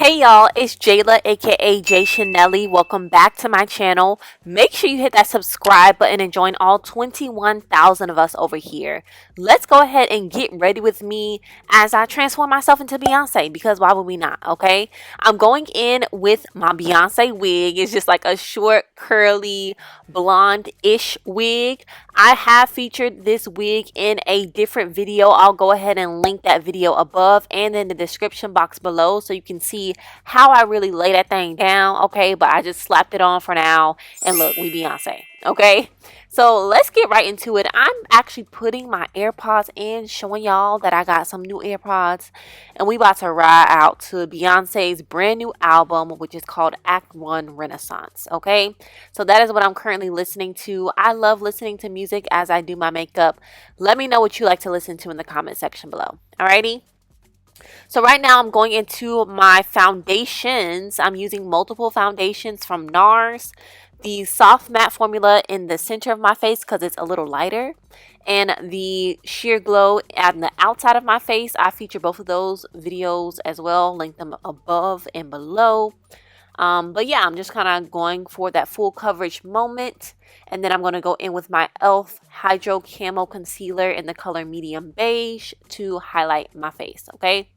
Hey y'all, it's Jayla aka JaiChanellie. Welcome back to my channel. Make sure you hit that subscribe button and join all 21,000 of us over here. Let's go ahead and get ready with me as I transform myself into Beyonce, because why would we not, okay? I'm going in with my Beyonce wig. It's just like a short, curly, blonde-ish wig. I have featured this wig in a different video. I'll go ahead and link that video above and in the description box below so you can see how I really lay that thing down, okay? But I just slapped it on for now, and look, we Beyonce, okay? So let's get right into it. I'm actually putting my AirPods in, showing y'all that I got some new AirPods, and we about to ride out to Beyonce's brand new album, which is called Act 1 Renaissance, okay? So that is what I'm currently listening to. I love listening to music as I do my makeup. Let me know what you like to listen to in the comment section below. Alrighty? So right now I'm going into my foundations. I'm using multiple foundations from NARS. The soft matte formula in the center of my face because it's a little lighter. And the sheer glow on the outside of my face. I feature both of those videos as well. Link them above and below. But yeah, I'm just kind of going for that full coverage moment. And then I'm going to go in with my e.l.f. Hydro Camo Concealer in the color medium beige to highlight my face, okay?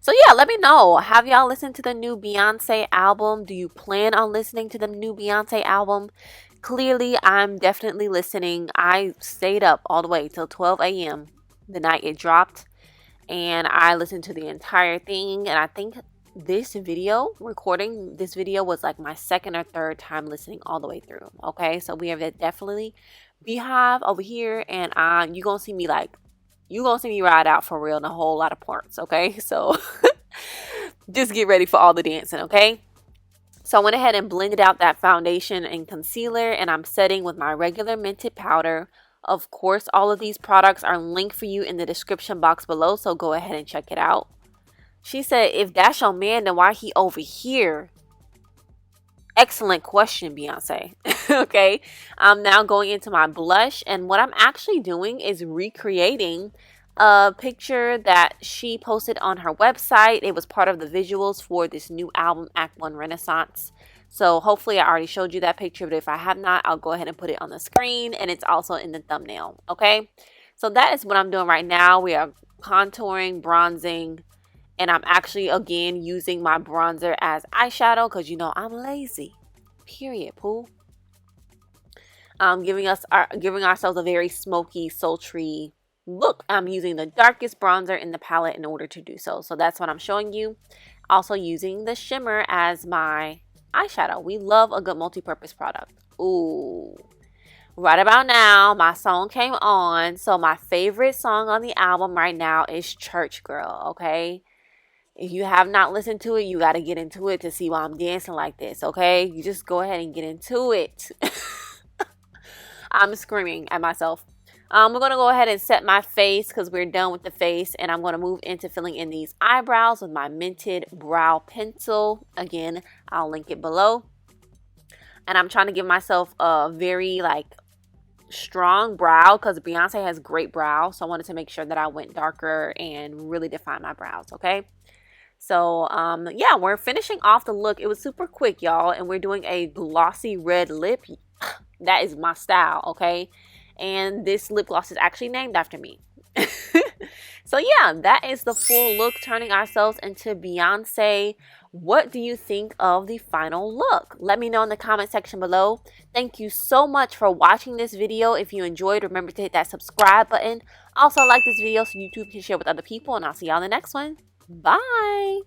So yeah, let me know. Have y'all listened to the new Beyonce album? Do you plan on listening to the new Beyonce album? Clearly, I'm definitely listening. I stayed up all the way till 12 a.m. the night it dropped. And I listened to the entire thing. And I think recording this video was like my second or third time listening all the way through. Okay, so we have definitely Beehive over here. And you're going to see me ride out for real in a whole lot of parts, okay? So just get ready for all the dancing, okay? So I went ahead and blended out that foundation and concealer, and I'm setting with my regular Mented powder. Of course, all of these products are linked for you in the description box below, so go ahead and check it out. She said, if that's your man, then why he over here? Excellent question, Beyonce. Okay, I'm now going into my blush, and what I'm actually doing is recreating a picture that she posted on her website. It was part of the visuals for this new album, Act 1 Renaissance. So hopefully I already showed you that picture, but if I have not, I'll go ahead and put it on the screen, and it's also in the thumbnail, okay? So that is what I'm doing right now. We are contouring, bronzing, and I'm actually, again, using my bronzer as eyeshadow because, you know, I'm lazy. Period, poo. Giving ourselves a very smoky, sultry look. I'm using the darkest bronzer in the palette in order to do so. So that's what I'm showing you. Also using the shimmer as my eyeshadow. We love a good multi-purpose product. Ooh. Right about now, my song came on. So my favorite song on the album right now is Church Girl, okay? If you have not listened to it, you got to get into it to see why I'm dancing like this, okay? You just go ahead and get into it. I'm screaming at myself. We're going to go ahead and set my face because we're done with the face. And I'm going to move into filling in these eyebrows with my Mented brow pencil. Again, I'll link it below. And I'm trying to give myself a very, strong brow because Beyonce has great brows. So I wanted to make sure that I went darker and really define my brows, okay? So, yeah, we're finishing off the look. It was super quick, y'all. And we're doing a glossy red lip. That is my style, okay? And this lip gloss is actually named after me. So, yeah, that is the full look, turning ourselves into Beyonce. What do you think of the final look? Let me know in the comment section below. Thank you so much for watching this video. If you enjoyed, remember to hit that subscribe button. Also, like this video so YouTube can share with other people. And I'll see y'all in the next one. Bye.